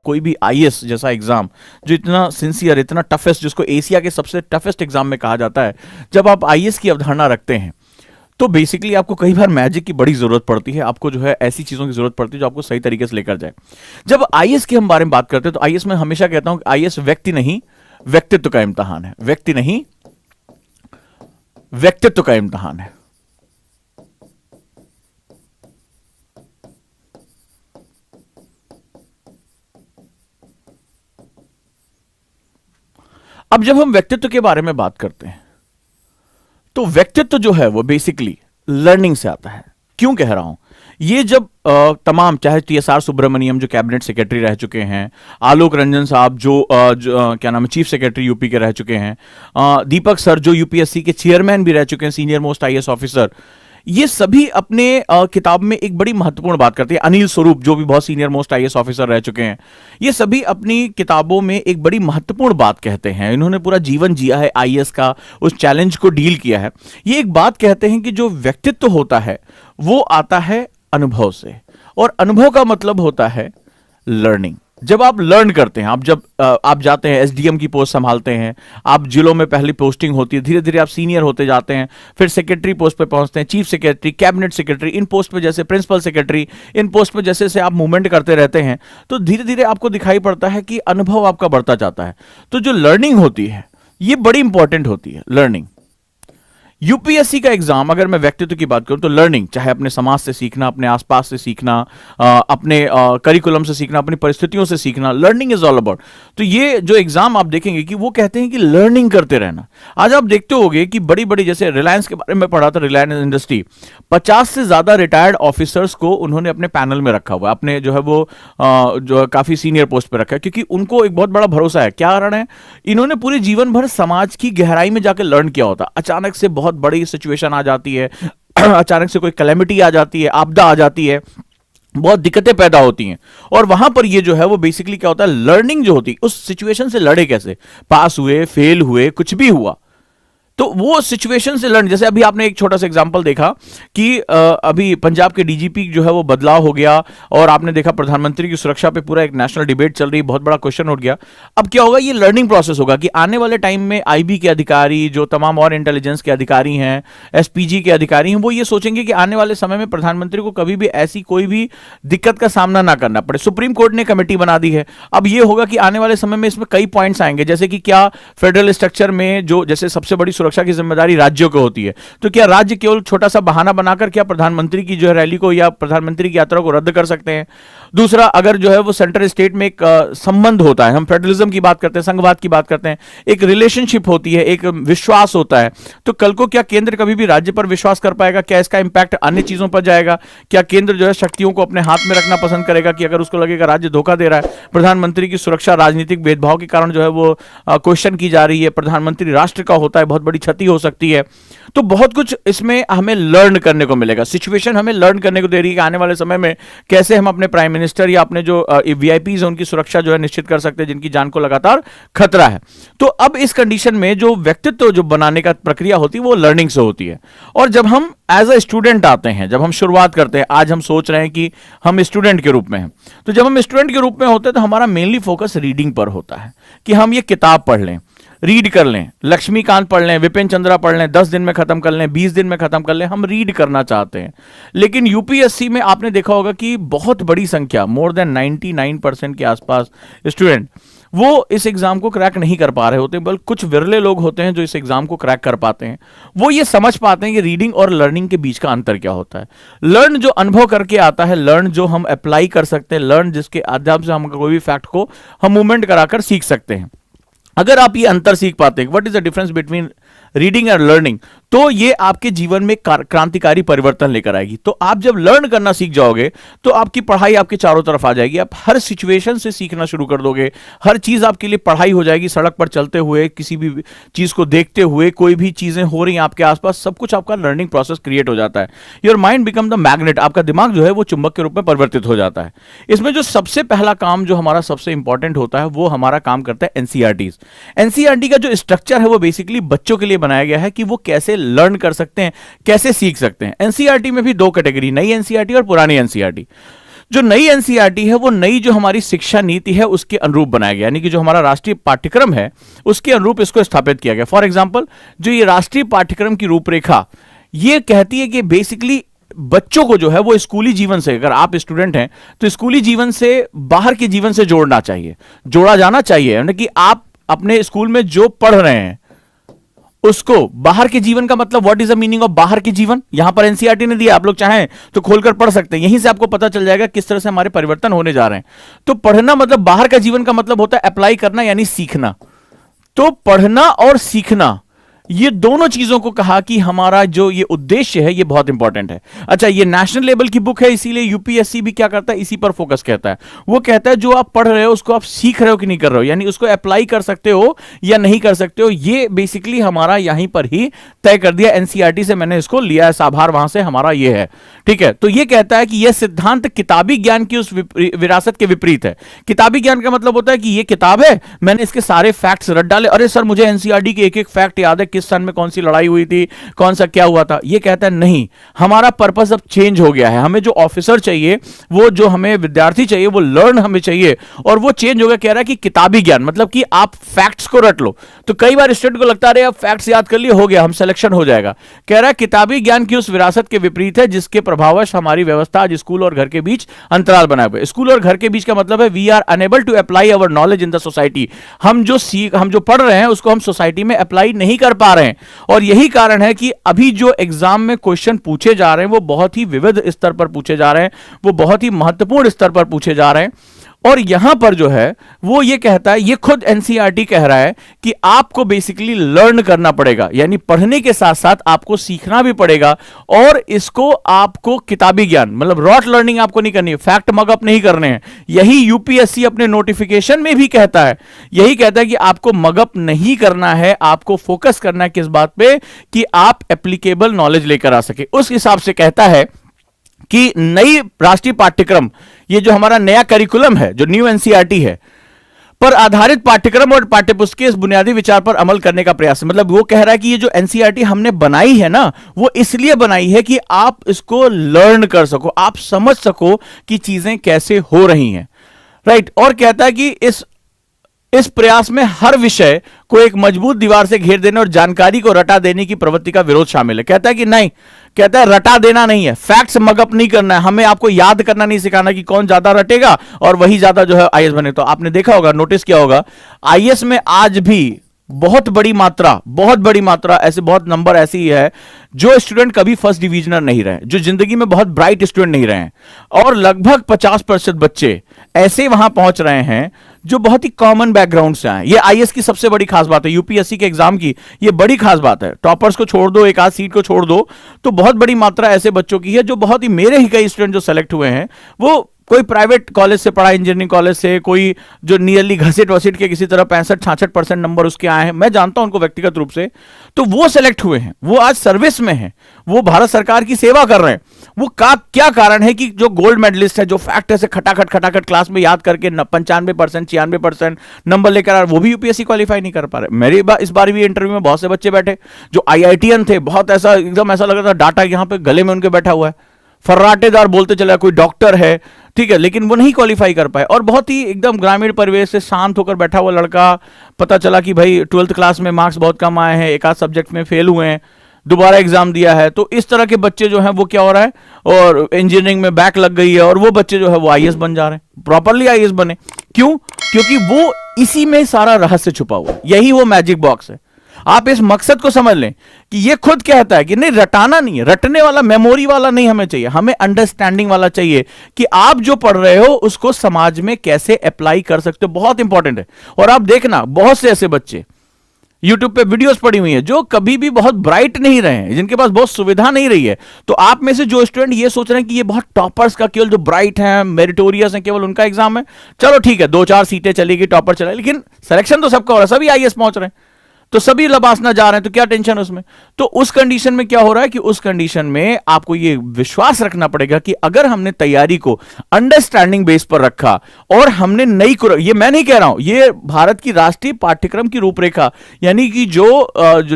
कोई भी आईएएस जैसा एग्जाम जो इतना सिंसियर, इतना टफेस्ट, जिसको एशिया के सबसे टफेस्ट एग्जाम में कहा जाता है, जब आप आईएएस की अवधारणा रखते हैं तो बेसिकली आपको कई बार मैजिक की बड़ी जरूरत पड़ती है, आपको जो है ऐसी चीजों की जरूरत पड़ती है जो आपको सही तरीके से लेकर जाए। जब आईएएस के हम बारे में बात करते हैं तो आईएएस में हमेशा कहता हूं कि आईएएस व्यक्ति नहीं व्यक्तित्व का इम्तिहान है, व्यक्ति नहीं व्यक्तित्व का इम्तिहान है। अब जब हम व्यक्तित्व के बारे में बात करते हैं तो व्यक्तित्व जो है वो बेसिकली लर्निंग से आता है। क्यों कह रहा हूं? ये जब तमाम, चाहे टीएसआर सुब्रमण्यम जो कैबिनेट सेक्रेटरी रह चुके हैं, आलोक रंजन साहब जो क्या नाम है, चीफ सेक्रेटरी यूपी के रह चुके हैं, दीपक सर जो यूपीएससी के चेयरमैन भी रह चुके हैं, सीनियर मोस्ट आईएएस ऑफिसर, ये सभी अपने किताब में एक बड़ी महत्वपूर्ण बात करते हैं। अनिल स्वरूप जो भी बहुत सीनियर मोस्ट आईएएस ऑफिसर रह चुके हैं, ये सभी अपनी किताबों में एक बड़ी महत्वपूर्ण बात कहते हैं। इन्होंने पूरा जीवन जिया है आईएएस का, उस चैलेंज को डील किया है। ये एक बात कहते हैं कि जो व्यक्तित्व होता है वो आता है अनुभव से, और अनुभव का मतलब होता है लर्निंग। जब आप लर्न करते हैं, आप जाते हैं एसडीएम की पोस्ट संभालते हैं, आप जिलों में पहली पोस्टिंग होती है, धीरे धीरे आप सीनियर होते जाते हैं, फिर सेक्रेटरी पोस्ट पे पहुंचते हैं, चीफ सेक्रेटरी, कैबिनेट सेक्रेटरी, इन पोस्ट पे जैसे प्रिंसिपल सेक्रेटरी, इन पोस्ट पे जैसे से आप मूवमेंट करते रहते हैं तो धीरे धीरे आपको दिखाई पड़ता है कि अनुभव आपका बढ़ता जाता है। तो जो लर्निंग होती है ये बड़ी इंपॉर्टेंट होती है, लर्निंग। यूपीएससी का एग्जाम, अगर मैं व्यक्तित्व की बात करूं तो लर्निंग, चाहे अपने समाज से सीखना, अपने आसपास से सीखना, अपने करिकुलम से सीखना, अपनी परिस्थितियों से सीखना, लर्निंग इज ऑल अबाउट। तो ये जो एग्जाम आप देखेंगे कि वो कहते हैं कि लर्निंग करते रहना। आज आप देखते होंगे कि बड़ी बड़ी, जैसे रिलायंस के बारे में पढ़ा था, रिलायंस इंडस्ट्री, 50 से ज्यादा रिटायर्ड ऑफिसर्स को उन्होंने अपने पैनल में रखा हुआ है, अपने जो है वो जो काफी सीनियर पोस्ट पर रखा है, क्योंकि उनको एक बहुत बड़ा भरोसा है। क्या कारण है? इन्होंने पूरे जीवन भर समाज की गहराई में जाकर लर्न किया होता। अचानक से बहुत बड़ी सिचुएशन आ जाती है, अचानक से कोई कैलेमिटी आ जाती है, आपदा आ जाती है, बहुत दिक्कतें पैदा होती हैं, और वहां पर ये जो है वो बेसिकली क्या होता है, लर्निंग जो होती है, उस सिचुएशन से लड़े कैसे, पास हुए, फेल हुए, कुछ भी हुआ तो वो सिचुएशन से लर्न। जैसे अभी आपने एक छोटा सा एग्जांपल देखा कि अभी पंजाब के डीजीपी जो है वो बदलाव हो गया, और आपने देखा प्रधानमंत्री की सुरक्षा पे पूरा एक नेशनल डिबेट चल रही, बहुत बड़ा क्वेश्चन उठ गया। अब क्या होगा, ये लर्निंग प्रोसेस होगा कि आने वाले टाइम में आईबी के अधिकारी, जो तमाम और इंटेलिजेंस के अधिकारी हैं, एसपीजी के अधिकारी हैं, वो ये सोचेंगे कि आने वाले समय में प्रधानमंत्री को कभी भी ऐसी कोई भी दिक्कत का सामना ना करना पड़े। सुप्रीम कोर्ट ने कमेटी बना दी है। अब ये होगा कि आने वाले समय में इसमें कई पॉइंट्स आएंगे, जैसे कि क्या फेडरल स्ट्रक्चर में जो, जैसे सबसे बड़ी सुरक्षा की जिम्मेदारी राज्यों को होती है, तो क्या राज्य केवल छोटा सा बहाना बनाकर क्या प्रधानमंत्री की जो है रैली को या प्रधानमंत्री की यात्रा को रद्द कर सकते हैं? दूसरा, अगर जो है वो सेंटर स्टेट में एक संबंध होता है, हम फेडरलिज्म की बात करते हैं, संघवाद की बात करते हैं, एक रिलेशनशिप होती है, एक विश्वास होता है, तो कल को क्या केंद्र कभी भी राज्य पर विश्वास कर पाएगा? क्या इसका इंपैक्ट अन्य चीजों पर जाएगा? क्या केंद्र जो है शक्तियों को अपने हाथ में रखना पसंद करेगा कि अगर उसको लगेगा राज्य धोखा दे रहा है, प्रधानमंत्री की सुरक्षा राजनीतिक भेदभाव के कारण जो है वो क्वेश्चन की जा रही है, प्रधानमंत्री राष्ट्र का होता है, बहुत बड़ी क्षति हो सकती है। तो बहुत कुछ इसमें हमें लर्न करने को मिलेगा। सिचुएशन हमें लर्न करने को दे रही है कि आने वाले समय में कैसे हम अपने प्राइम मिनिस्टर या अपने जो वीआईपीज हैं उनकी सुरक्षा जो है निश्चित कर सकते हैं, जिनकी जान को लगातार खतरा है। तो अब इस कंडीशन में जो व्यक्तित्व जो बनाने का प्रक्रिया होती है वो लर्निंग से होती है। और जब हम एज अ स्टूडेंट आते हैं, जब हम शुरुआत करते हैं, आज हम सोच रहे हैं कि हम स्टूडेंट के रूप में हैं, तो जब हम स्टूडेंट के रूप में होते हैं तो हमारा मेनली फोकस रीडिंग पर होता है कि हम ये किताब पढ़ लें, रीड कर लें, लक्ष्मीकांत पढ़ लें, विपिन चंद्रा पढ़ लें, 10 दिन में खत्म कर लें, 20 दिन में खत्म कर लें, हम रीड करना चाहते हैं। लेकिन यूपीएससी में आपने देखा होगा कि बहुत बड़ी संख्या, मोर देन 99% के आसपास स्टूडेंट वो इस एग्जाम को क्रैक नहीं कर पा रहे होते, बल्कि कुछ विरले लोग होते हैं जो इस एग्जाम को क्रैक कर पाते हैं। वो ये समझ पाते हैं कि रीडिंग और लर्निंग के बीच का अंतर क्या होता है। लर्न जो अनुभव करके आता है, लर्न जो हम अप्लाई कर सकते हैं, लर्न जिसके माध्यम से हम कोई भी फैक्ट को हम मूवमेंट कराकर सीख सकते हैं। अगर आप ये अंतर सीख पाते हैं, what is the difference between reading and learning, तो ये आपके जीवन में क्रांतिकारी परिवर्तन लेकर आएगी। तो आप जब लर्न करना सीख जाओगे तो आपकी पढ़ाई आपके चारों तरफ आ जाएगी, आप हर सिचुएशन से सीखना शुरू कर दोगे, हर चीज आपके लिए पढ़ाई हो जाएगी। सड़क पर चलते हुए, किसी भी चीज को देखते हुए, कोई भी चीजें हो रही हैं आपके आसपास, सब कुछ आपका लर्निंग प्रोसेस क्रिएट हो जाता है। Your mind become the magnet, आपका दिमाग जो है वो चुंबक के रूप में परिवर्तित हो जाता है। इसमें जो सबसे पहला काम जो हमारा सबसे इंपॉर्टेंट होता है वो हमारा काम करता है एनसीईआरटीज। एनसीईआरटी का जो स्ट्रक्चर है वो बेसिकली बच्चों के लिए बनाया गया है कि वो कैसे लर्न कर सकते हैं, कैसे सीख सकते हैं। एनसीईआरटी में भी दो कैटेगरी, नई एनसीईआरटी और पुरानी एनसीईआरटी। जो नई एनसीईआरटी है वो नई जो हमारी शिक्षा नीति है उसके अनुरूप बनाया गया, यानी कि जो हमारा राष्ट्रीय पाठ्यक्रम है उसके अनुरूप इसको स्थापित किया गया। फॉर एग्जांपल जो ये राष्ट्रीय पाठ्यक्रम की रूपरेखा ये कहती है कि बेसिकली बच्चों को जो है वो स्कूली जीवन से, अगर आप स्टूडेंट हैं तो स्कूली जीवन से बाहर के जीवन से जोड़ना चाहिए, जोड़ा जाना चाहिए, यानी कि आप अपने स्कूल में जो पढ़ रहे हैं उसको बाहर के जीवन का मतलब what is the meaning of बाहर के जीवन यहां पर एनसीईआरटी ने दिया, आप लोग चाहें तो खोलकर पढ़ सकते हैं, यहीं से आपको पता चल जाएगा किस तरह से हमारे परिवर्तन होने जा रहे हैं। तो पढ़ना मतलब बाहर का जीवन का मतलब होता है अप्लाई करना यानी सीखना। तो पढ़ना और सीखना ये दोनों चीजों को कहा कि हमारा जो ये उद्देश्य है ये बहुत इंपॉर्टेंट है। अच्छा, ये नेशनल लेवल की बुक है इसीलिए यूपीएससी भी क्या करता है, इसी पर फोकस करता है। वो कहता है जो आप पढ़ रहे हो उसको आप सीख रहे हो कि नहीं कर रहे हो, यानी उसको अप्लाई कर सकते हो या नहीं कर सकते हो, ये बेसिकली हमारा यहीं पर ही तय कर दिया। एनसीईआरटी से मैंने इसको लिया है, साभार वहां से हमारा ये है, ठीक है। तो ये कहता है कि यह सिद्धांत किताबी ज्ञान की उस विरासत के विपरीत है। किताबी ज्ञान का मतलब होता है कि ये किताब है, मैंने इसके सारे फैक्ट्स रट डाले, अरे सर मुझे एनसीईआरटी के एक एक फैक्ट याद है, किस सन में कौन सी लड़ाई हुई थी, कौन सा क्या हुआ था। ये कहता है नहीं, हमारा पर्पस अब चेंज हो गया है, हमें जो ऑफिसर चाहिए, वो जो हमें विद्यार्थी चाहिए, वो लर्न हमें चाहिए, और वो चेंज हो गया। कह रहा है कि किताबी ज्ञान मतलब कि आप फैक्ट्स को रट लो। तो कई बार स्टूडेंट को लगता है अब फैक्ट्स याद कर लिए हो गया, हम सिलेक्शन हो जाएगा। कह रहा है किताबी ज्ञान की उस विरासत के विपरीत है जिसके प्रभावश हमारी व्यवस्था आज स्कूल और घर के बीच अंतराल बनाए हुए। स्कूल और घर के बीच का मतलब है we are unable to apply our knowledge in the society. हम जो पढ़ रहे हैं उसको हम सोसाइटी में अप्लाई नहीं कर पा रहे हैं, और यही कारण है कि अभी जो एग्जाम में क्वेश्चन पूछे जा रहे हैं वो बहुत ही विविध स्तर पर पूछे जा रहे हैं, वो बहुत ही महत्वपूर्ण स्तर पर पूछे जा रहे हैं। और यहां पर जो है वो ये कहता है, ये खुद एनसीईआरटी कह रहा है कि आपको बेसिकली लर्न करना पड़ेगा, यानी पढ़ने के साथ साथ आपको सीखना भी पड़ेगा। और इसको आपको किताबी ज्ञान मतलब रॉट लर्निंग आपको नहीं करनी है, फैक्ट मगअप नहीं करने हैं। यही यूपीएससी अपने नोटिफिकेशन में भी कहता है, यही कहता है कि आपको मगअप नहीं करना है, आपको फोकस करना है किस बात पे कि आप एप्लीकेबल नॉलेज लेकर आ सके। उस हिसाब से कहता है कि नई राष्ट्रीय पाठ्यक्रम, ये जो हमारा नया करिकुलम है, जो न्यू एनसीईआरटी है, पर आधारित पाठ्यक्रम और पाठ्यपुस्तक के इस बुनियादी विचार पर अमल करने का प्रयास है। मतलब वो कह रहा है कि ये जो एनसीईआरटी हमने बनाई है ना, वो इसलिए बनाई है कि आप इसको लर्न कर सको, आप समझ सको कि चीजें कैसे हो रही हैं, राइट। और कहता है कि इस प्रयास में हर विषय को एक मजबूत दीवार से घेर देने और जानकारी को रटा देने की प्रवृत्ति का विरोध शामिल है। कहता है कि नहीं, कहता है रटा देना नहीं है, फैक्ट्स मगअप नहीं करना है, हमें आपको याद करना नहीं सिखाना कि कौन ज्यादा रटेगा और वही ज्यादा जो है आईएएस बने। तो आपने देखा होगा, नोटिस किया होगा, आईएएस में आज भी बहुत बड़ी मात्रा ऐसे बहुत नंबर ऐसी है जो स्टूडेंट कभी फर्स्ट डिविजनर नहीं रहे, जो जिंदगी में बहुत ब्राइट स्टूडेंट नहीं रहे हैं, और लगभग 50% बच्चे ऐसे वहां पहुंच रहे हैं जो बहुत ही कॉमन बैकग्राउंड से आए। ये आईएएस की सबसे बड़ी खास बात है, यूपीएससी के एग्जाम की ये बड़ी खास बात है। टॉपर्स को छोड़ दो, एक आध सीट को छोड़ दो, तो बहुत बड़ी मात्रा ऐसे बच्चों की है जो बहुत ही, मेरे ही कई स्टूडेंट जो सेलेक्ट हुए हैं वो कोई प्राइवेट कॉलेज से पढ़ा, इंजीनियरिंग कॉलेज से, कोई जो नियरली घसीट वसीट के किसी तरह 65-66% नंबर उसके आए हैं, मैं जानता हूं उनको व्यक्तिगत रूप से, तो वो सेलेक्ट हुए हैं, वो आज सर्विस में हैं, वो भारत सरकार की सेवा कर रहे हैं। वो क्या कारण है कि जो गोल्ड मेडलिस्ट है, जो फैक्ट है से खटाखट क्लास में याद करके 95% 96% नंबर लेकर आ रहे, वो भी यूपीएससी क्वालिफाई नहीं कर पा रहे। मेरी इस बार भी इंटरव्यू में बहुत से बच्चे बैठे जो आईआईटीएन थे, बहुत ऐसा एकदम ऐसा लग रहा था डाटा यहां पे गले में उनके बैठा हुआ है, फर्राटेदार बोलते चला, कोई डॉक्टर है, ठीक है, लेकिन वो नहीं क्वालिफाई कर पाए। और बहुत ही एकदम ग्रामीण परिवेश से शांत होकर बैठा हुआ लड़का, पता चला कि भाई 12th क्लास में मार्क्स बहुत कम आए हैं, एक आध सब्जेक्ट में फेल हुए हैं, दोबारा एग्जाम दिया है। तो इस तरह के बच्चे जो हैं वो क्या हो रहा है, और इंजीनियरिंग में बैक लग गई है, और वो बच्चे जो है वो आईएएस बन जा रहे हैं, प्रॉपरली आईएएस बने। क्यों? क्योंकि वो इसी में सारा रहस्य छुपा हुआ है, यही वो मैजिक बॉक्स है। आप इस मकसद को समझ लें कि ये खुद कहता है कि नहीं, रटाना नहीं है, रटने वाला मेमोरी वाला नहीं हमें चाहिए, हमें अंडरस्टैंडिंग वाला चाहिए कि आप जो पढ़ रहे हो उसको समाज में कैसे अप्लाई कर सकते हो, बहुत इंपॉर्टेंट है। और आप देखना बहुत से ऐसे बच्चे यूट्यूब पे वीडियोस पड़ी हुई हैं जो कभी भी बहुत ब्राइट नहीं रहे हैं, जिनके पास बहुत सुविधा नहीं रही है। तो आप में से जो स्टूडेंट ये सोच रहे हैं कि ये बहुत टॉपर्स का, केवल जो ब्राइट हैं, मेरिटोरियस हैं, केवल उनका एग्जाम है, चलो ठीक है 2-4 सीटें चलेगी, टॉपर चले, लेकिन सिलेक्शन तो सबका हो रहा है, सभी आईएएस पहुंच रहे हैं। तो सभी लबासना जा रहे हैं, तो क्या टेंशन उसमें। तो उस कंडीशन में क्या हो रहा है कि उस कंडीशन में आपको ये विश्वास रखना पड़ेगा कि अगर हमने तैयारी को अंडरस्टैंडिंग बेस पर रखा और हमने नई, ये मैं नहीं कह रहा हूं, ये भारत की राष्ट्रीय पाठ्यक्रम की रूपरेखा यानी कि जो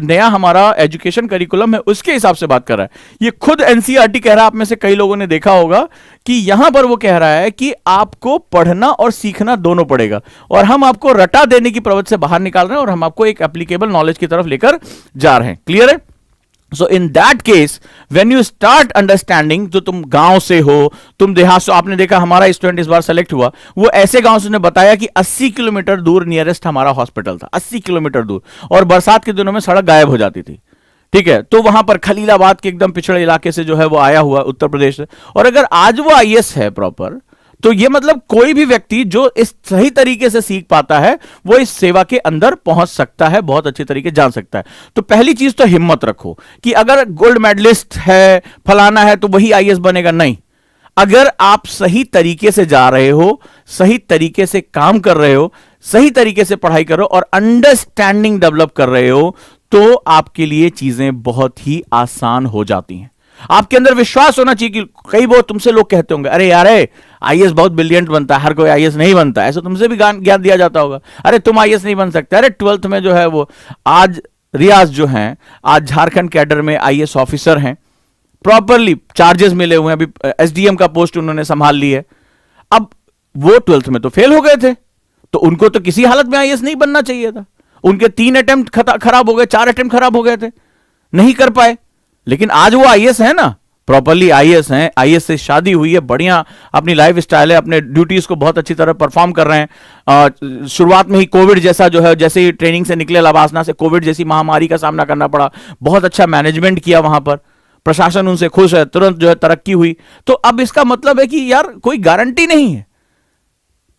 नया हमारा एजुकेशन करिकुलम है उसके हिसाब से बात कर रहा है। ये खुद एनसीईआरटी कह रहा है, आप में से कई लोगों ने देखा होगा कि यहां पर वो कह रहा है कि आपको पढ़ना और सीखना दोनों पड़ेगा, और हम आपको रटा देने की प्रवृत्ति से बाहर निकाल रहे हैं और हम आपको एक एप्लीकेबल नॉलेज की तरफ लेकर जा रहे हैं। क्लियर है? So in that case when you start understanding, जो तुम गांव से हो, तुम देहात से, आपने देखा हमारा स्टूडेंट इस बार सेलेक्ट हुआ, वो ऐसे गांव से ने बताया कि 80 किलोमीटर दूर नियरेस्ट हमारा हॉस्पिटल था, 80 किलोमीटर दूर, और बरसात के दिनों में सड़क गायब हो जाती थी। ठीक है, तो वहां पर खलीलाबाद के एकदम पिछड़े इलाके से जो है वो आया हुआ, उत्तर प्रदेश से, और अगर आज वो आईएएस है प्रॉपर, तो ये मतलब कोई भी व्यक्ति जो इस सही तरीके से सीख पाता है वो इस सेवा के अंदर पहुंच सकता है, बहुत अच्छे तरीके जान सकता है। तो पहली चीज तो हिम्मत रखो कि अगर गोल्ड मेडलिस्ट है, फलाना है, तो वही आईएएस बनेगा, नहीं। अगर आप सही तरीके से जा रहे हो, सही तरीके से काम कर रहे हो, सही तरीके से पढ़ाई कर रहे हो और अंडरस्टैंडिंग डेवलप कर रहे हो, तो आपके लिए चीजें बहुत ही आसान हो जाती हैं। आपके अंदर विश्वास होना चाहिए कि कई वो तुमसे लोग कहते होंगे, अरे यार आईएएस बहुत ब्रिलियंट बनता है, हर कोई आईएएस नहीं बनता, ऐसा तुमसे भी ज्ञान दिया जाता होगा, अरे तुम आईएएस नहीं बन सकते। अरे 12th में जो है वो आज रियाज जो हैं, आज झारखंड कैडर में आईएएस ऑफिसर हैं, प्रॉपरली चार्जेस मिले हुए हैं, अभी एसडीएम का पोस्ट उन्होंने संभाल ली है। अब वो 12th में तो फेल हो गए थे, तो उनको तो किसी हालत में आईएएस नहीं बनना चाहिए था। उनके 3 अटेम्प्ट खराब हो गए, 4 अटेम्प्ट खराब हो गए थे, नहीं कर पाए। लेकिन आज वो आईएएस है ना, प्रॉपरली आईएएस हैं, आईएएस से शादी हुई है, बढ़िया अपनी लाइफ स्टाइल है, अपने ड्यूटीज को बहुत अच्छी तरह परफॉर्म कर रहे हैं। शुरुआत में ही कोविड जैसा जो है, जैसे ही ट्रेनिंग से निकले लबासना से, कोविड जैसी महामारी का सामना करना पड़ा, बहुत अच्छा मैनेजमेंट किया वहां पर, प्रशासन उनसे खुश है, तुरंत जो है तरक्की हुई। तो अब इसका मतलब है कि यार कोई गारंटी नहीं है,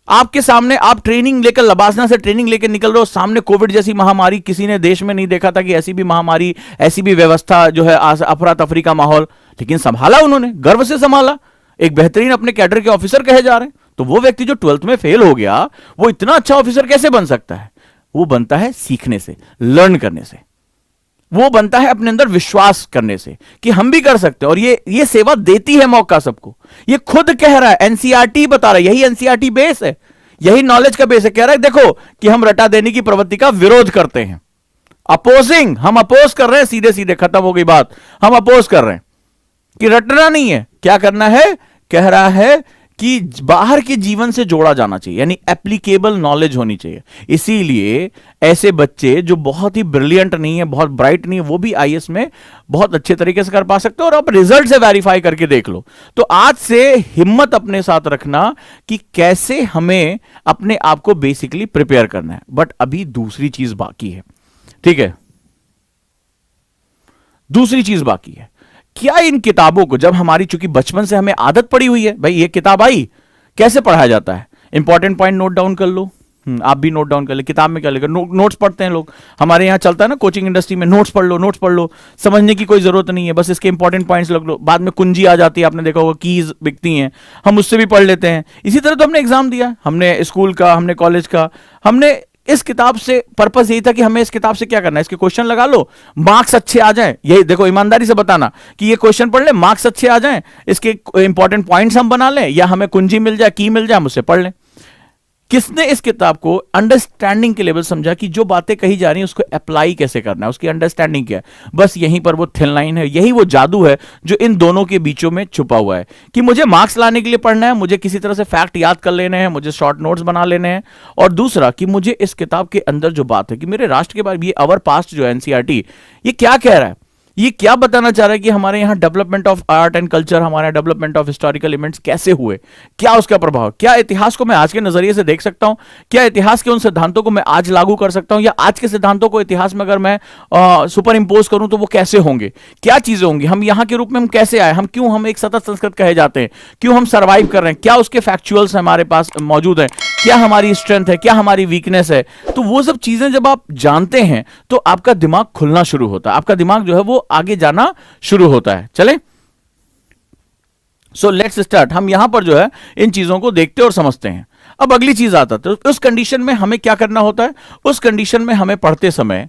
आपके सामने आप ट्रेनिंग लेकर, लबासना से ट्रेनिंग लेकर निकल रहे हो, सामने कोविड जैसी महामारी, किसी ने देश में नहीं देखा था कि ऐसी भी महामारी, ऐसी भी व्यवस्था जो है, अफरा तफरी का माहौल, लेकिन संभाला उन्होंने, गर्व से संभाला, एक बेहतरीन अपने कैडर के ऑफिसर कहे जा रहे हैं। तो वो व्यक्ति जो 12th में फेल हो गया, वो इतना अच्छा ऑफिसर कैसे बन सकता है? वो बनता है सीखने से, लर्न करने से, वो बनता है अपने अंदर विश्वास करने से कि हम भी कर सकते हैं। और ये सेवा देती है मौका सबको, ये खुद कह रहा है, एनसीईआरटी बता रहा है, यही एनसीईआरटी बेस है, यही नॉलेज का बेस है। कह रहा है देखो कि हम रटा देने की प्रवृत्ति का विरोध करते हैं, अपोजिंग, हम अपोज कर रहे हैं, सीधे सीधे खत्म हो गई बात, हम अपोज कर रहे हैं कि रटना नहीं है, क्या करना है, कह रहा है कि बाहर के जीवन से जोड़ा जाना चाहिए, यानी एप्लीकेबल नॉलेज होनी चाहिए। इसीलिए ऐसे बच्चे जो बहुत ही ब्रिलियंट नहीं है, बहुत ब्राइट नहीं है, वो भी आईएएस में बहुत अच्छे तरीके से कर पा सकते हो, और आप रिजल्ट से वेरीफाई करके देख लो। तो आज से हिम्मत अपने साथ रखना कि कैसे हमें अपने आप को बेसिकली प्रिपेयर करना है। बट अभी दूसरी चीज बाकी है, ठीक है, दूसरी चीज बाकी है। क्या इन किताबों को, जब हमारी चूंकि बचपन से हमें आदत पड़ी हुई है, भाई ये किताब आई, कैसे पढ़ाया जाता है, इंपॉर्टेंट पॉइंट नोट डाउन कर लो, आप भी नोट डाउन कर ले, किताब में क्या लेकर नोट्स पढ़ते हैं लोग, हमारे यहाँ चलता है ना कोचिंग इंडस्ट्री में, नोट्स पढ़ लो, नोट्स पढ़ लो, समझने की कोई जरूरत नहीं है, बस इसके इंपॉर्टेंट पॉइंट्स लग लो। बाद में कुंजी आ जाती है, आपने देखा होगा कीज बिकती हैं, हम उससे भी पढ़ लेते हैं। इसी तरह तो हमने एग्जाम दिया, हमने स्कूल का, हमने कॉलेज का, हमने इस किताब से पर्पस यही था कि हमें इस किताब से क्या करना है, इसके क्वेश्चन लगा लो, मार्क्स अच्छे आ जाएं। यही देखो, ईमानदारी से बताना कि ये क्वेश्चन पढ़ ले, मार्क्स अच्छे आ जाएं, इसके इंपॉर्टेंट पॉइंट्स हम बना लें, या हमें कुंजी मिल जाए, की मिल जाए, हम उससे पढ़ लें। किसने इस किताब को अंडरस्टैंडिंग के लेवल समझा कि जो बातें कही जा रही हैं उसको अप्लाई कैसे करना है, उसकी अंडरस्टैंडिंग क्या है। बस यहीं पर वो थिन लाइन है, यही वो जादू है जो इन दोनों के बीचों में छुपा हुआ है कि मुझे मार्क्स लाने के लिए पढ़ना है, मुझे किसी तरह से फैक्ट याद कर लेने हैं, मुझे शॉर्ट नोट्स बना लेने हैं, और दूसरा कि मुझे इस किताब के अंदर जो बात है कि मेरे राष्ट्र के बारे में, ये अवर पास्ट जो है एनसीईआरटी, ये क्या कह रहा है, ये क्या बताना चाह रहा है कि हमारे यहाँ development of art and culture, हमारे डेवलपमेंट ऑफ हिस्टोरिकल इवेंट्स कैसे हुए, क्या उसका प्रभाव, क्या इतिहास को मैं आज के नजरिए से देख सकता हूं, क्या इतिहास के उन सिद्धांतों को मैं आज लागू कर सकता हूं, या आज के सिद्धांतों को इतिहास में अगर मैं सुपर इंपोज करूं तो वो कैसे होंगे, क्या चीजें होंगी, हम यहाँ के रूप में हम कैसे आए, हम क्यों, हम एक सतत संस्कृत कहे जाते हैं, क्यों हम सर्वाइव कर रहे हैं, क्या उसके फैक्चुअल्स हमारे पास मौजूद है, क्या हमारी स्ट्रेंथ है, क्या हमारी वीकनेस है। तो वो सब चीजें जब आप जानते हैं तो आपका दिमाग खुलना शुरू होता है, आपका दिमाग जो है वो आगे जाना शुरू होता है। चले, सो लेट्स स्टार्ट। हम यहां पर जो है इन चीजों को देखते और समझते हैं। अब अगली चीज आता है, तो उस कंडीशन में हमें क्या करना होता है, उस कंडीशन में हमें पढ़ते समय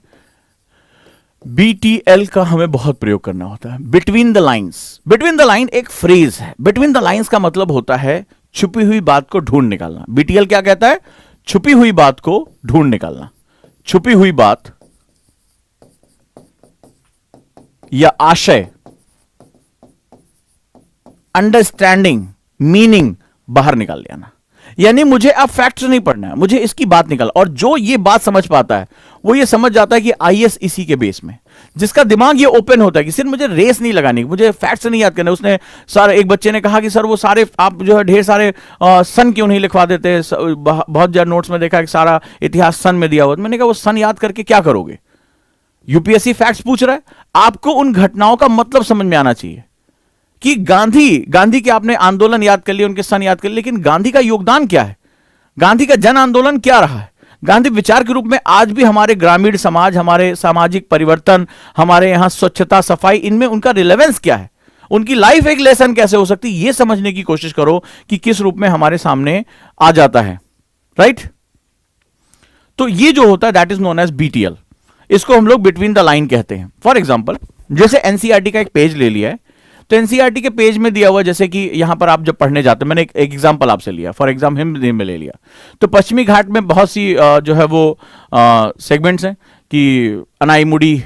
BTL का हमें बहुत प्रयोग करना होता है, between the lines. Between the line एक फ्रेज है। बिटवीन द लाइन्स का मतलब होता है छुपी हुई बात को ढूंढ निकालना। BTL क्या कहता है? छुपी हुई बात को ढूंढ निकालना। छुपी हुई बात या आशय, अंडरस्टैंडिंग, मीनिंग बाहर निकाल लेना। यानी मुझे अब फैक्ट्स नहीं पढ़ना है, मुझे इसकी बात निकाल। और जो ये बात समझ पाता है वो ये समझ जाता है कि IS इसी के बेस में, जिसका दिमाग ये ओपन होता है कि सिर्फ मुझे रेस नहीं लगानी, मुझे फैक्ट्स नहीं याद करना। उसने सारे, एक बच्चे ने कहा कि सर वो सारे आप जो है ढेर सारे सन क्यों नहीं लिखवा देते? बहुत ज्यादा नोट्स में देखा कि सारा इतिहास सन में दिया हुआ। मैंने कहा वो सन याद करके क्या करोगे? UPSC फैक्ट्स पूछ रहा है, आपको उन घटनाओं का मतलब समझ में आना चाहिए कि गांधी के आपने आंदोलन याद कर लिए, उनके सन याद कर लिए, लेकिन गांधी का योगदान क्या है? गांधी का जन आंदोलन क्या रहा है? गांधी विचार के रूप में आज भी हमारे ग्रामीण समाज, हमारे सामाजिक परिवर्तन, हमारे यहां स्वच्छता, सफाई, इनमें उनका रिलेवेंस क्या है? उनकी लाइफ एक लेसन कैसे हो सकती है? यह समझने की कोशिश करो कि किस रूप में हमारे सामने आ जाता है। राइट? तो ये जो होता है that is known as BTL। इसको हम लोग बिटवीन द लाइन कहते हैं। फॉर एग्जाम्पल, जैसे NCERT का एक पेज ले लिया है, तो NCERT के पेज में दिया हुआ, जैसे कि यहां पर आप जब पढ़ने जाते हैं, मैंने एक एग्जांपल आपसे लिया, फॉर एग्जाम हिंदी में ले लिया, तो पश्चिमी घाट में बहुत सी जो है वो सेगमेंट्स हैं कि अनाईमुड़ी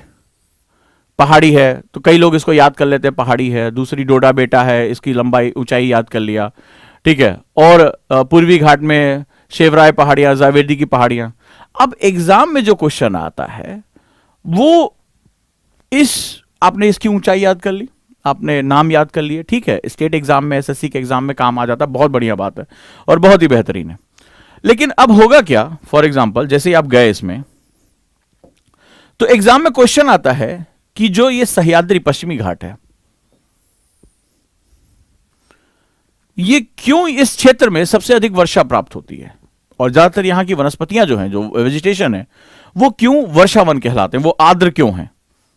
पहाड़ी है, तो कई लोग इसको याद कर लेते हैं, पहाड़ी है। दूसरी डोडा बेटा है, इसकी लंबाई ऊंचाई याद कर लिया, ठीक है। और पूर्वी घाट में शेवराय पहाड़ियां, जावेदी की पहाड़ियां। अब एग्जाम में जो क्वेश्चन आता है वो आपने इसकी ऊंचाई याद कर ली, आपने नाम याद कर लिए, ठीक है, स्टेट एग्जाम में, SSC के एग्जाम में काम आ जाता है, बहुत बढ़िया बात है और बहुत ही बेहतरीन है। लेकिन अब होगा क्या? फॉर एग्जाम्पल, जैसे ही आप गए इसमें, तो एग्जाम में क्वेश्चन आता है कि जो ये सह्याद्री पश्चिमी घाट है, ये क्यों इस क्षेत्र में सबसे अधिक वर्षा प्राप्त होती है? और ज्यादातर यहां की वनस्पतियां जो हैं, जो वेजिटेशन है, वो क्यों वर्षावन कहलाते हैं, वो आर्द्र क्यों हैं?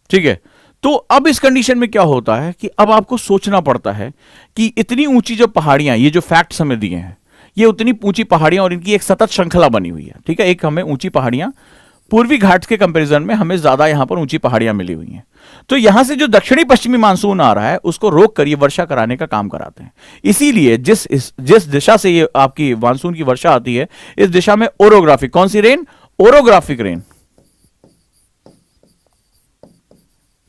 ठीक है। तो अब इस कंडीशन में क्या होता है कि अब आपको सोचना पड़ता है कि इतनी ऊंची जो पहाड़ियां, ये जो फैक्ट्स हमें दिए हैं, ये उतनी ऊंची पहाड़ियां और इनकी एक सतत श्रृंखला बनी हुई है, ठीक है। एक हमें ऊंची पहाड़ियां, पूर्वी घाट के कंपैरिजन में हमें ज्यादा यहां पर ऊंची पहाड़ियां मिली हुई हैं। तो यहां से जो दक्षिणी पश्चिमी मानसून आ रहा है, उसको रोक कर ये वर्षा कराने का काम कराते हैं। इसीलिए जिस दिशा से ये आपकी मानसून की वर्षा आती है, इस दिशा में ओरोग्राफिक, कौन सी रेन? ओरोग्राफिक रेन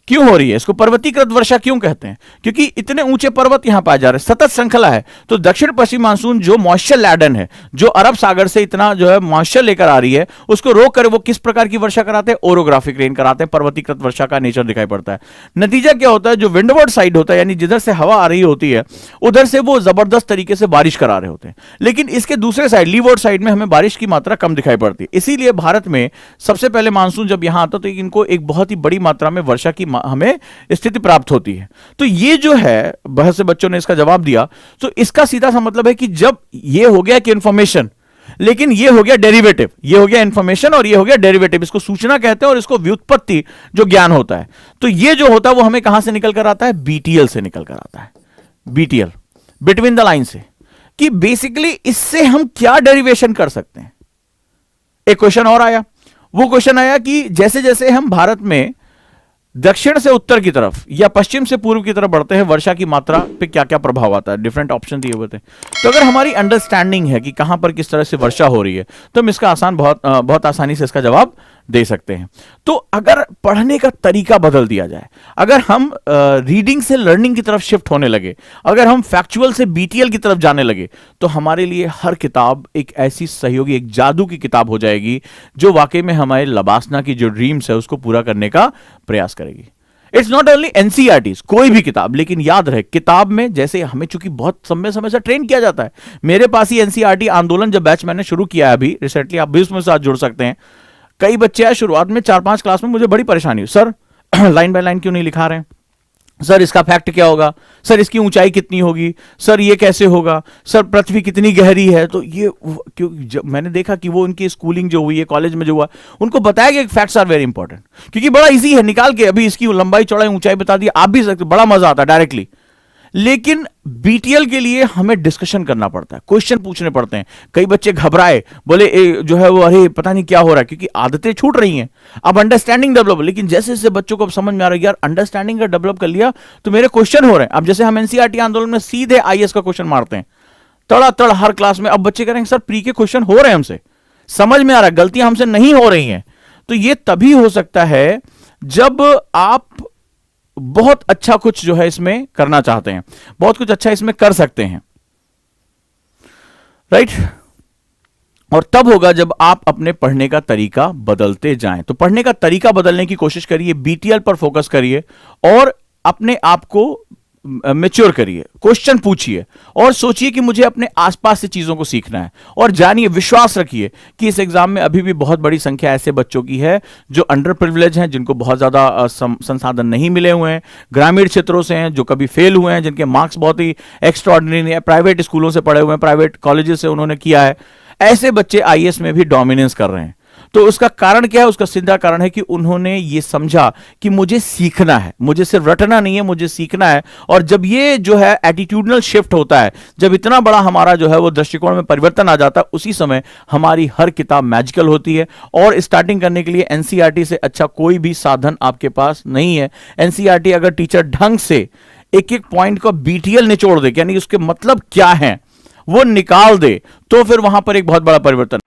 क्यों हो रही है? इसको पर्वतीकृत वर्षा क्यों कहते हैं? क्योंकि इतने ऊंचे पर्वत यहां पाए जा रहे हैं, सतत श्रृंखला है। तो दक्षिण पश्चिम मानसून जो मॉइस्चर लैडन है, जो अरब सागर से इतना जो है मॉइस्चर लेकर आ रही है, उसको रोक कर वो किस प्रकार की वर्षा कराते हैं? ओरोग्राफिक रेन कराते हैं। पर्वतीकृत वर्षा का नेचर दिखाई पड़ता है। नतीजा क्या होता है? जो विंडवर्ड साइड होता है, यानी जिधर से हवा आ रही होती है, उधर से वो जबरदस्त तरीके से बारिश करा रहे होते हैं। लेकिन इसके दूसरे साइड, लीवर्ड साइड में, हमें बारिश की मात्रा कम दिखाई पड़ती है। इसीलिए भारत में सबसे पहले मानसून जब यहां आता तो इनको एक बहुत ही बड़ी मात्रा में वर्षा की हमें स्थिति प्राप्त होती है। तो ये जो है, बहुत से बच्चों ने इसका जवाब दिया, तो इसका सीधा सा मतलब है कि जब ये हो गया कि इंफॉर्मेशन, लेकिन ये हो गया डेरिवेटिव, ये हो गया इंफॉर्मेशन और ये हो गया डेरिवेटिव, इसको सूचना कहते हैं और इसको व्युत्पत्ति जो ज्ञान होता है। तो ये जो होता है वो हमें कहां से निकल कर आता है? BTL से निकल कर आता है। BTL, बिटवीन द लाइन से, कि बेसिकली इससे हम क्या डेरिवेशन कर सकते हैं। एक क्वेश्चन और आया, वो क्वेश्चन आया कि जैसे जैसे हम भारत में दक्षिण से उत्तर की तरफ या पश्चिम से पूर्व की तरफ बढ़ते हैं, वर्षा की मात्रा पे क्या क्या प्रभाव आता है। डिफरेंट ऑप्शन दिए हुए थे। तो अगर हमारी अंडरस्टैंडिंग है कि कहां पर किस तरह से वर्षा हो रही है, तो हम इसका बहुत आसानी से इसका जवाब दे सकते हैं। तो अगर पढ़ने का तरीका बदल दिया जाए, अगर हम रीडिंग से लर्निंग की तरफ शिफ्ट होने लगे, अगर हम फैक्चुअल से BTL की तरफ जाने लगे, तो हमारे लिए हर किताब एक ऐसी सहयोगी, एक जादू की किताब हो जाएगी जो वाकई में हमारे लबासना की जो ड्रीम्स है उसको पूरा करने का प्रयास करेगी। इट्स नॉट ओनली NCERT, कोई भी किताब, लेकिन याद रहे किताब में जैसे हमें चूंकि बहुत समय समय से ट्रेन किया जाता है। मेरे पास ही NCERT आंदोलन जब बैच मैंने शुरू किया है अभी रिसेंटली, आप भी उसमें साथ जुड़ सकते हैं। कई बच्चे आए शुरुआत में 4-5 क्लास में, मुझे बड़ी परेशानी हुई, सर लाइन बाय लाइन क्यों नहीं लिखा रहे हैं, सर इसका फैक्ट क्या होगा, सर इसकी ऊंचाई कितनी होगी, सर ये कैसे होगा, सर पृथ्वी कितनी गहरी है। तो ये क्यों, मैंने देखा कि वो उनकी स्कूलिंग जो हुई है, कॉलेज में जो हुआ, उनको बताया गया कि फैक्ट्स आर वेरी इंपॉर्टेंट, क्योंकि बड़ा इजी है, निकाल के अभी इसकी लंबाई चौड़ाई ऊंचाई बता दी, आप भी सकते, बड़ा मजा आता है डायरेक्टली। लेकिन बीटीएल के लिए हमें डिस्कशन करना पड़ता है, क्वेश्चन पूछने पड़ते हैं। कई बच्चे घबराए, बोले जो है वो अरे पता नहीं क्या हो रहा है, क्योंकि आदतें छूट रही हैं। अब अंडरस्टैंडिंग डेवलप, लेकिन जैसे जैसे बच्चों को अब समझ में आ रहा है यार अंडरस्टैंडिंग का डेवलप कर लिया तो मेरे क्वेश्चन हो रहे हैं। अब जैसे हम एनसीईआरटी आंदोलन में सीधे आईएएस का क्वेश्चन मारते हैं तड़ातड़ हर क्लास में। अब बच्चे कह रहे हैं सर प्री के क्वेश्चन हो रहे हैं, हमसे समझ में आ रहा है, गलतियां हमसे नहीं हो रही हैं। तो ये तभी हो सकता है जब आप बहुत अच्छा कुछ जो है इसमें करना चाहते हैं, बहुत कुछ अच्छा इसमें कर सकते हैं, राइट। और तब होगा जब आप अपने पढ़ने का तरीका बदलते जाएं। तो पढ़ने का तरीका बदलने की कोशिश करिए, बीटीएल पर फोकस करिए और अपने आप को मैच्योर करिए, क्वेश्चन पूछिए और सोचिए कि मुझे अपने आसपास से चीजों को सीखना है। और जानिए, विश्वास रखिए कि इस एग्जाम में अभी भी बहुत बड़ी संख्या ऐसे बच्चों की है जो अंडर प्रिविलेज हैं, जिनको बहुत ज्यादा संसाधन नहीं मिले हुए हैं, ग्रामीण क्षेत्रों से हैं, जो कभी फेल हुए हैं, जिनके मार्क्स बहुत ही एक्स्ट्राऑर्डिनरी है, प्राइवेट स्कूलों से पढ़े हुए हैं, प्राइवेट कॉलेजेस से उन्होंने किया है। ऐसे बच्चे आईएएस में भी डोमिनेंस कर रहे हैं। तो उसका कारण क्या है? उसका सीधा कारण है कि उन्होंने ये समझा कि मुझे सीखना है, मुझे सिर्फ रटना नहीं है, मुझे सीखना है। और जब ये जो है एटीट्यूडनल शिफ्ट होता है, जब इतना बड़ा हमारा जो है वो दृष्टिकोण में परिवर्तन आ जाता है, उसी समय हमारी हर किताब मैजिकल होती है। और स्टार्टिंग करने के लिए एनसीईआरटी से अच्छा कोई भी साधन आपके पास नहीं है। एनसीईआरटी अगर टीचर ढंग से एक एक पॉइंट को बीटीएल निचोड़ दे, यानी उसके मतलब क्या है वो निकाल दे, तो फिर वहां पर एक बहुत बड़ा परिवर्तन